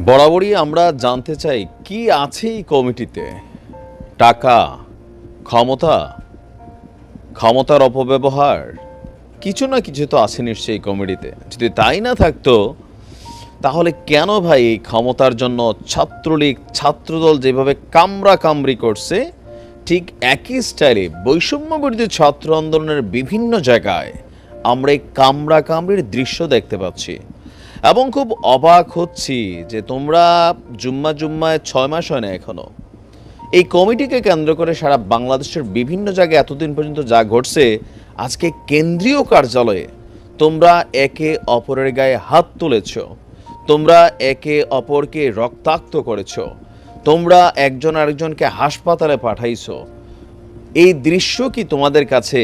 বরাবরই আমরা জানতে চাই কি আছে এই কমিটিতে। টাকা, ক্ষমতা, ক্ষমতার অপব্যবহার, কিছু না কিছু তো আছে নিশ্চয়ই কমিটিতে। যদি তাই না থাকতো তাহলে কেন ভাই এই ক্ষমতার জন্য ছাত্রলীগ ছাত্রদল যেভাবে কামড়াকামড়ি করছে, ঠিক একই স্টাইলে বৈষম্য বিরোধী ছাত্র আন্দোলনের বিভিন্ন জায়গায় আমরা এই কামড়াকামড়ির দৃশ্য দেখতে পাচ্ছি এবং খুব অবাক হচ্ছি যে তোমরা জুম্মায় 6 মাস হয় না এখনো এই কমিটিকে কেন্দ্র করে সারা বাংলাদেশের বিভিন্ন জায়গায় এতদিন পর্যন্ত যা ঘটছে, আজকে কেন্দ্রীয় কার্যালয়ে তোমরা একে অপরের গায়ে হাত তুলেছ, তোমরা একে অপরকে রক্তাক্ত করেছ, তোমরা একজন আরেকজনকে হাসপাতালে পাঠাইছো। এই দৃশ্য কি তোমাদের কাছে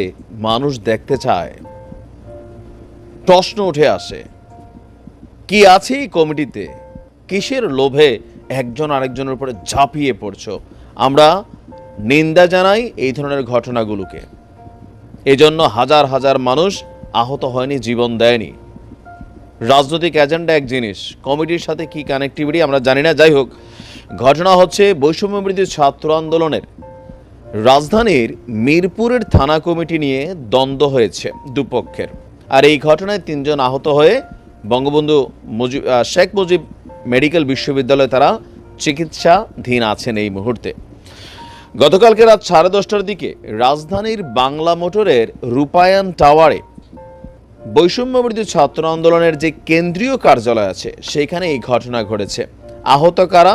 মানুষ দেখতে চায়? প্রশ্ন উঠে আসে, কি আছে এই কমিটিতে? কিসের লোভে একজন আরেকজনের উপরে ঝাঁপিয়ে পড়ছো? আমরা নিন্দা জানাই এই ধরনের ঘটনাগুলোকে। এজন্য হাজার হাজার মানুষ আহত হয়নি, জীবন দেয়নি। রাজনৈতিক এজেন্ডা এক জিনিস, কমিটির সাথে কি কানেক্টিভিটি আমরা জানি না। যাই হোক, ঘটনা হচ্ছে বৈষম্য বিরোধী ছাত্র আন্দোলনের রাজধানীর মিরপুরের থানা কমিটি নিয়ে দ্বন্দ্ব হয়েছে দুপক্ষের। আর এই ঘটনায় 3 জন আহত হয়ে বঙ্গবন্ধু শেখ মুজিব মেডিকেল বিশ্ববিদ্যালয়ে তারা চিকিৎসাধীন আছেন এই মুহূর্তে। গতকালকে রাত 10:30টার দিকে রাজধানীর বাংলা মোটরের রূপায়ণ টাওয়ারে বৈষম্য বিরোধী ছাত্র আন্দোলনের যে কেন্দ্রীয় কার্যালয় আছে সেখানে এই ঘটনা ঘটেছে। আহত কারা?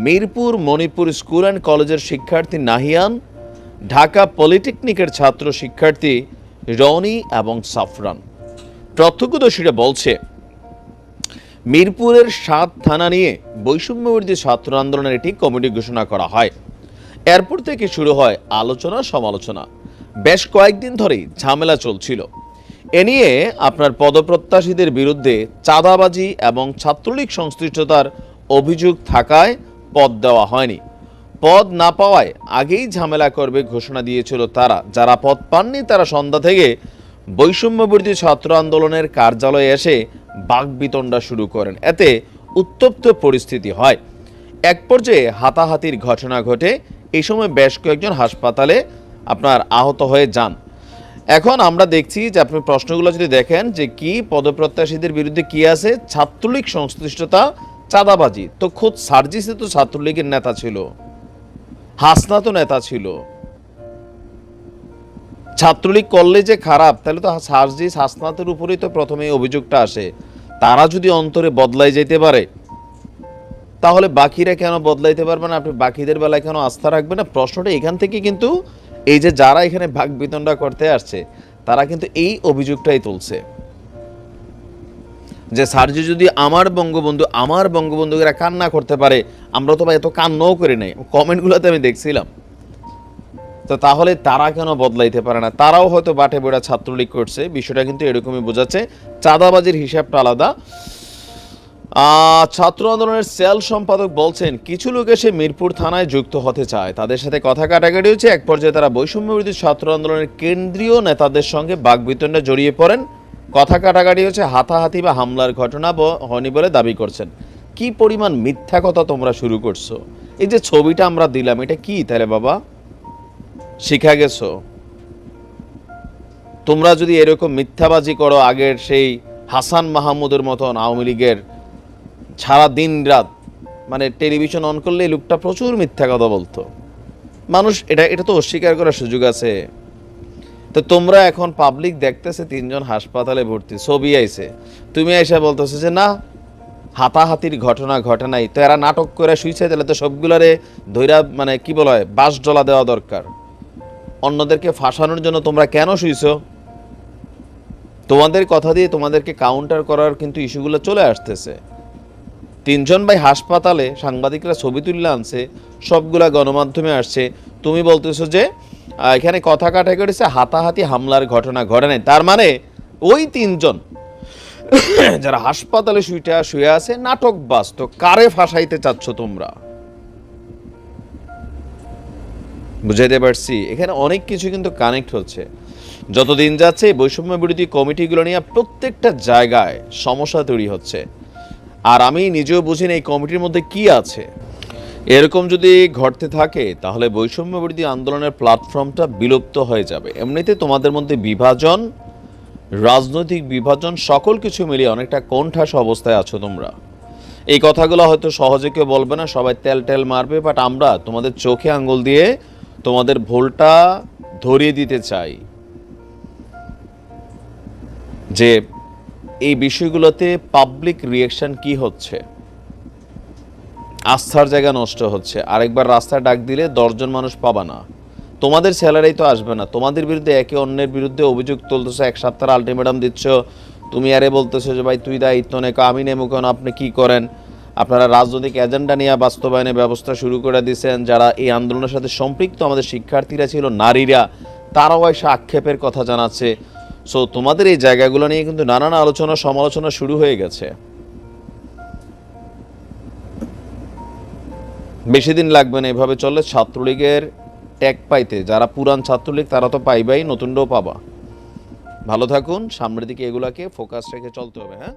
মিরপুর মণিপুর স্কুল অ্যান্ড কলেজের শিক্ষার্থী নাহিয়ান, ঢাকা পলিটেকনিকের ছাত্র শিক্ষার্থী রনি এবং সাফরান। প্রত্যক্ষদর্শীরা বলছে, মিরপুরের 7 থানা নিয়ে বৈষম্য বিরোধী ছাত্র আন্দোলনের একটি কমিটি ঘোষণা করা হয়। এরপর থেকে শুরু হয় আলোচনা সমালোচনা। বেশ কয়েকদিন ধরেই ঝামেলা চলছিল। এ নিয়ে আপনার পদপ্রত্যাশীদের বিরুদ্ধে চাঁদাবাজি এবং ছাত্রলীগ সংশ্লিষ্টতার অভিযোগ থাকায় পদ দেওয়া হয়নি। পদ না পাওয়ায় আগেই ঝামেলা করবে ঘোষণা দিয়েছিল তারা। যারা পদ পাননি তারা সন্ধ্যা থেকে বৈষম্য বিরোধী ছাত্র আন্দোলনের কার্যালয়ে এসে বাকবিতণ্ডা শুরু করেন। এতে উত্তপ্ত পরিস্থিতি হয়। এক পর্যায়ে হাতাহাতির ঘটনা ঘটে। এই সময় বেশ কয়েকজন হাসপাতালে আপনার আহত হয়ে যান। এখন আমরা দেখছি যে আপনি প্রশ্নগুলো যদি দেখেন যে কি পদপ্রত্যাশীদের বিরুদ্ধে কি আছে, ছাত্রলীগ সংশ্লিষ্টতা, চাঁদাবাজি। তো খোদ সার্জিসে তো ছাত্রলীগের নেতা ছিল, হাসনা তো নেতা ছিল। ছাত্রলীগ করলে যে খারাপ, তাহলে তো সার্জিস হাসনাতের উপরেই তো প্রথমে অভিযোগটা আসে। তারা যদি অন্তরে বদলাই যেতে পারে তাহলে বাকিরা কেন বদলাইতে পারবে না? আপনি বাকিদের বেলায় কেন আস্থা রাখবেন না? প্রশ্নটা এখান থেকে কিন্তু এই যে যারা এখানে বাকবিতণ্ডা করতে আসছে তারা কিন্তু এই অভিযোগটাই তুলছে যে সার্জি যদি আমার বঙ্গবন্ধুরা কান্না করতে পারে, আমরা তো ভাই এত কান্নাও করি নাই, কমেন্টগুলোতে আমি দেখছিলাম। তো তাহলে তারা কেন বদলাইতে পারে না? তারাও হয়তো বাটে বেড়া ছাত্রলীগ করছে, বিষয়টা কিন্তু এরকমই বোঝাচ্ছে। চাঁদাবাজির হিসাবটা আলাদা। ছাত্র আন্দোলনের সেল সম্পাদক বলছেন, কিছু লোক এসে মিরপুর থানায় যুক্ত হতে চায়, তাদের সাথে কথা কাটাকাটি হচ্ছে। এক পর্যায়ে তারা বৈষম্য বিরোধী ছাত্র আন্দোলনের কেন্দ্রীয় নেতাদের সঙ্গে বাকবিতণ্ডে জড়িয়ে পড়েন। কথা কাটাকাটি হচ্ছে, হাতাহাতি বা হামলার ঘটনা হয়নি বলে দাবি করছেন। কি পরিমাণ মিথ্যা কথা তোমরা শুরু করছো! এই যে ছবিটা আমরা দিলাম, এটা কি তাহলে বাবা শিখা গেছো? তোমরা যদি এরকম মিথ্যাবাজি করো, আগের সেই হাসান মাহমুদের মতন আওয়ামী লীগের সারা দিন রাত মানে টেলিভিশন অন করলে এই লোকটা প্রচুর মিথ্যা কথা বলতো, মানুষ এটা তো অস্বীকার করার সুযোগ আছে। তো তোমরা এখন পাবলিক দেখতেছে 3 জন হাসপাতালে ভর্তি, ছবি আইছে, তুমি এসে বলতেছো যে না হাতাহাতির ঘটনা ঘটে নাই। তো এরা নাটক করে শুইছে, তাহলে তো সবগুলারে ধৈরা মানে কি বলা হয় বাস ডলা দেওয়া দরকার। অন্যদেরকে ফাঁসানোর জন্য তোমরা কেন শুইছো? তোমাদের কথা দিয়ে তোমাদেরকে কাউন্টার করার কিন্তু ইস্যুগুলো চলে আসতেছে। 3 জন ভাই হাসপাতালে, সাংবাদিকরা ছবি তুলে আনছে, সবগুলা গণমাধ্যমে আসছে। তুমি বলতেছো যে এখানে কথা কাটা করেছে, হাতাহাতি হামলার ঘটনা ঘটে নাই। তার মানে ওই 3 জন যারা হাসপাতালে শুয়ে আছে নাটকবাজ। তো কারে ফাঁসাইতে চাচ্ছ তোমরা? বুঝাইতে পারছি? এখানে অনেক কিছু কিন্তু কানেক্ট হচ্ছে। যতদিন যাচ্ছে বৈষম্য বিরোধী কমিটিগুলো নিয়ে প্রত্যেকটা জায়গায় সমস্যা তৈরি হচ্ছে। আর আমি নিজেও বুঝি না এই কমিটির মধ্যে কি আছে। এরকম যদি ঘটতে থাকে তাহলে বৈষম্য বিরোধী আন্দোলনের প্ল্যাটফর্মটা বিলুপ্ত হয়ে যাবে। এমনিতে তোমাদের মধ্যে বিভাজন, রাজনৈতিক বিভাজন, সকল কিছু মিলিয়ে অনেকটা কোণঠাস অবস্থায় আছো তোমরা। এই কথাগুলো হয়তো সহজে কেউ বলবে না, সবাই তেল টেল মারবে, বাট আমরা তোমাদের চোখে আঙ্গুল দিয়ে তোমাদের ভুলটা ধরিয়ে দিতে চাই যে এই বিষয়গুলোতে পাবলিক রিয়াকশন কি হচ্ছে, আস্থার জায়গা নষ্ট হচ্ছে। আরেকবার রাস্তায় ডাক দিলে 10 জন মানুষ পাবা না, তোমাদের স্যালারি তো আসবে না। তোমাদের বিরুদ্ধে একে অন্যের বিরুদ্ধে অভিযোগ তুলতেছো, এক সপ্তাহ আলটিমেটাম দিচ্ছ, তুমি আরে বলতেছো যে ভাই তুই দায়িত্ব নে, আমি নেবো কেন, আপনি কি করেন। আপনারা রাজনৈতিক এজেন্ডা নিয়ে বাস্তবায়নের ব্যবস্থা শুরু করে দিয়েছেন। যারা এই আন্দোলনের সাথে সম্পৃক্ত আমাদের শিক্ষার্থীরা ছিল, নারীরা, তারাও এসে আক্ষেপের কথা জানাচ্ছে। সো তোমাদের এই জায়গাগুলো নিয়ে কিন্তু নানান আলোচনা সমালোচনা শুরু হয়ে গেছে। বেশি দিন লাগবে না এভাবে চললে ছাত্রলীগের ট্যাগ পাইতে। যারা পুরান ছাত্রলীগ তারা তো পাইবাই, নতুনটাও পাবা। ভালো থাকুন, সামনের দিকে এগুলাকে ফোকাস রেখে চলতে হবে। হ্যাঁ।